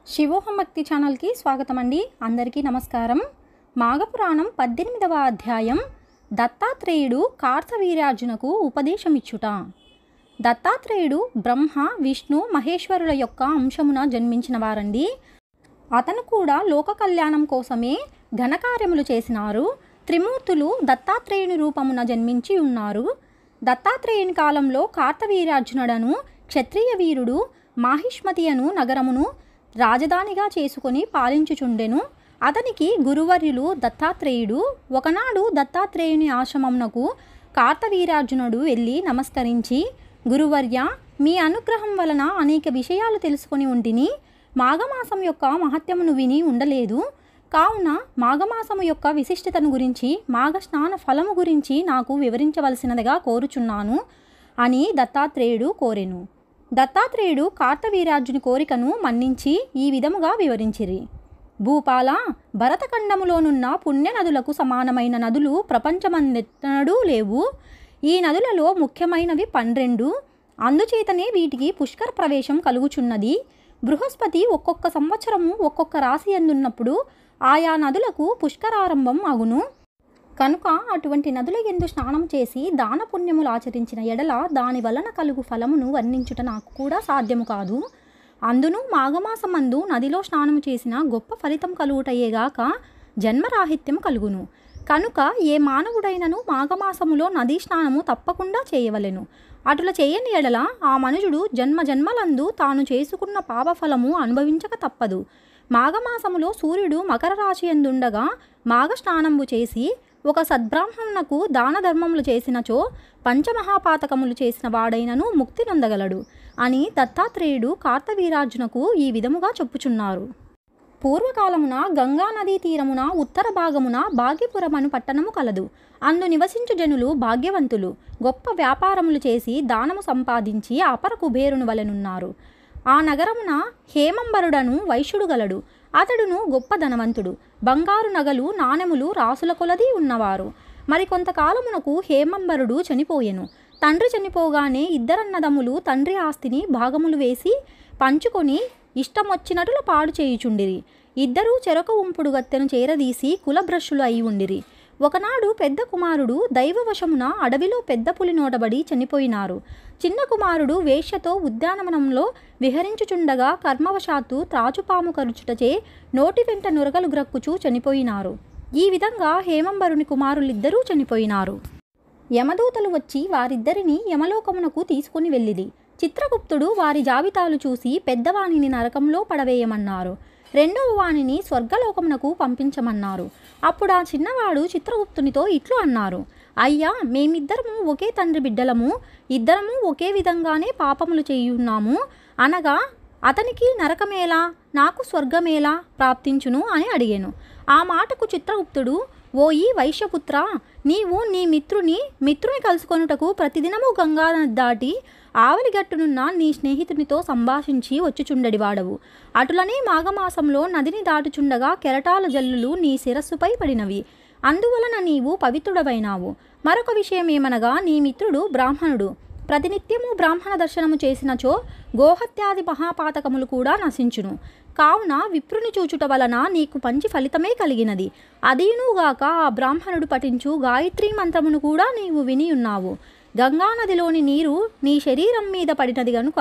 శివోహం భక్తి ఛానల్కి స్వాగతం అండి. అందరికీ నమస్కారం. మాఘపురాణం 18వ అధ్యాయం దత్తాత్రేయుడు కార్తవీర్యార్జునకు ఉపదేశమిచ్చుట. దత్తాత్రేయుడు బ్రహ్మ, విష్ణు, మహేశ్వరుల యొక్క అంశమున జన్మించిన వారండి. అతను కూడా లోక కళ్యాణం కోసమే ఘనకార్యములు చేసినారు. త్రిమూర్తులు దత్తాత్రేయుని రూపమున జన్మించి ఉన్నారు. దత్తాత్రేయుని కాలంలో కార్తవీర్యార్జునుడను క్షత్రియ వీరుడు మాహిష్మతి అను నగరమును రాజధానిగా చేసుకొని పాలించుచుండెను. అతనికి గురువర్యులు దత్తాత్రేయుడు. ఒకనాడు దత్తాత్రేయుని ఆశ్రమమునకు కార్తవీర్యార్జునుడు వెళ్ళి నమస్కరించి, గురువర్య, మీ అనుగ్రహం వలన అనేక విషయాలు తెలుసుకొని ఉంటిని. మాఘమాసం యొక్క మహత్యమును విని ఉండలేదు. కావున మాఘమాసము యొక్క విశిష్టతను గురించి, మాఘ స్నాన ఫలము గురించి నాకు వివరించవలసినదిగా కోరుచున్నాను అని దత్తాత్రేయుడు కోరెను. దత్తాత్రేయుడు కార్తవీర్యార్జుని కోరికను మన్నించి ఈ విధముగా వివరించిరి. భూపాల, భరతఖండములోనున్న పుణ్య నదులకు సమానమైన నదులు ప్రపంచమందెన్నడూ లేవు. ఈ నదులలో ముఖ్యమైనవి 12. అందుచేతనే వీటికి పుష్కర ప్రవేశం కలుగుచున్నది. బృహస్పతి ఒక్కొక్క సంవత్సరము ఒక్కొక్క రాశి అందున్నప్పుడు ఆయా నదులకు పుష్కరారంభం అగును. కనుక అటువంటి నదుల యందు స్నానం చేసి దాన పుణ్యములు ఆచరించిన ఎడల దాని వలన కలుగు ఫలమును వర్ణించుట నాకు కూడా సాధ్యము కాదు. అందును మాఘమాసమందు నదిలో స్నానము చేసిన గొప్ప ఫలితం కలుగుటయేగాక జన్మరాహిత్యం కలుగును. కనుక ఏ మానవుడైనను మాఘమాసములో నదీ స్నానము తప్పకుండా చేయవలెను. అటుల చేయని ఎడల ఆ మనుజుడు జన్మజన్మలందు తాను చేసుకున్న పాపఫలము అనుభవించక తప్పదు. మాఘమాసములో సూర్యుడు మకర రాశి యందుండగా మాఘ స్నానంబు చేసి ఒక సద్బ్రాహ్మణునకు దాన ధర్మములు చేసినచో పంచమహాపాతకములు చేసిన వాడైనను ముక్తి నొందగలడు అని దత్తాత్రేయుడు కార్తవీర్యార్జునకు ఈ విధముగా చెప్పుచున్నారు. పూర్వకాలమున గంగా నదీ తీరమున ఉత్తర భాగమున భాగ్యపురమను పట్టణము కలదు. అందు నివసించు జనులు భాగ్యవంతులు. గొప్ప వ్యాపారములు చేసి దానము సంపాదించి అపర కుబేరుని వలెనున్నారు. ఆ నగరమున హేమంబరుడను వైశ్యుడు గలడు. అతడును గొప్ప ధనవంతుడు. బంగారు నగలు, నాణెములు రాసుల కొలది ఉన్నవారు. మరి కొంతకాలమునకు హేమంబరుడు చనిపోయెను. తండ్రి చనిపోగానే ఇద్దరన్నదమ్ములు తండ్రి ఆస్తిని భాగములు వేసి పంచుకొని ఇష్టమొచ్చినట్లు పాడు చేయుచుండిరి. ఇద్దరూ చెరొక ఉంపుడు గత్తెను చేరదీసి కులభ్రష్టులు అయి ఉండిరి. ఒకనాడు పెద్ద కుమారుడు దైవవశమున అడవిలో పెద్ద పులి నోటబడి చనిపోయినారు. చిన్న కుమారుడు వేశ్యతో ఉద్యానవనంలో విహరించుచుండగా కర్మవశాత్తు త్రాచుపాము కరుచుటచే నోటి వెంట నురగలు గ్రక్కుచూ చనిపోయినారు. ఈ విధంగా హేమంబరుని కుమారులిద్దరూ చనిపోయినారు. యమదూతలు వచ్చి వారిద్దరిని యమలోకమునకు తీసుకుని వెళ్ళిరి. చిత్రగుప్తుడు వారి జాబితాలు చూసి పెద్దవానిని నరకంలో పడవేయమన్నారు. రెండవ వాణిని స్వర్గలోకమునకు పంపించమన్నారు. అప్పుడు ఆ చిన్నవాడు చిత్రగుప్తునితో ఇట్లు అన్నారు, అయ్యా, మేమిద్దరము ఒకే తండ్రి బిడ్డలము, ఇద్దరము ఒకే విధంగానే పాపములు చేయున్నాము అనగా అతనికి నరకమేలా, నాకు స్వర్గమేలా ప్రాప్తించును అని అడిగాను. ఆ మాటకు చిత్రగుప్తుడు, ఓయి వైశ్యపుత్ర, నీవు నీ మిత్రుని కలుసుకొనుటకు ప్రతిదినము గంగా నది దాటి ఆవలిగట్టునున్న నీ స్నేహితునితో సంభాషించి వచ్చుచుండెడివాడవు. అటులనే మాఘమాసంలో నదిని దాటుచుండగా కెరటాల జల్లులు నీ శిరస్సుపై పడినవి. అందువలన నీవు పవిత్రుడవైనావు. మరొక విషయమేమనగా నీ మిత్రుడు బ్రాహ్మణుడు. ప్రతినిత్యము బ్రాహ్మణ దర్శనము చేసినచో గోహత్యాది మహాపాతకములు కూడా నశించును. కావున విప్రుని చూచుట వలన నీకు మంచి ఫలితమే కలిగినది. అదీనుగాక ఆ బ్రాహ్మణుడు పఠించు గాయత్రీ మంత్రమును కూడా నీవు విని ఉన్నావు. గంగానదిలోని నీరు నీ శరీరం మీద పడినది గనుక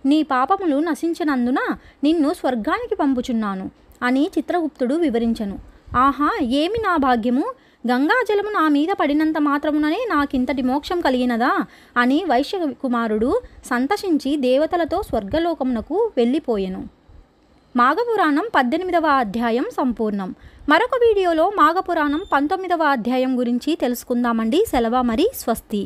నీ పాపములు నశించినందున నిన్ను స్వర్గానికి పంపుచున్నాను అని చిత్రగుప్తుడు వివరించెను. ఆహా, ఏమి నా భాగ్యము! గంగాజలము నా మీద పడినంత మాత్రముననే నాకింతటి మోక్షం కలిగినదా అని వైశ్య కుమారుడు సంతసించి దేవతలతో స్వర్గలోకమునకు వెళ్ళిపోయెను. మాఘపురాణం 18వ అధ్యాయం సంపూర్ణం. మరొక వీడియోలో మాఘపురాణం 19వ అధ్యాయం గురించి తెలుసుకుందామండి. సెలవు మరి. స్వస్తి.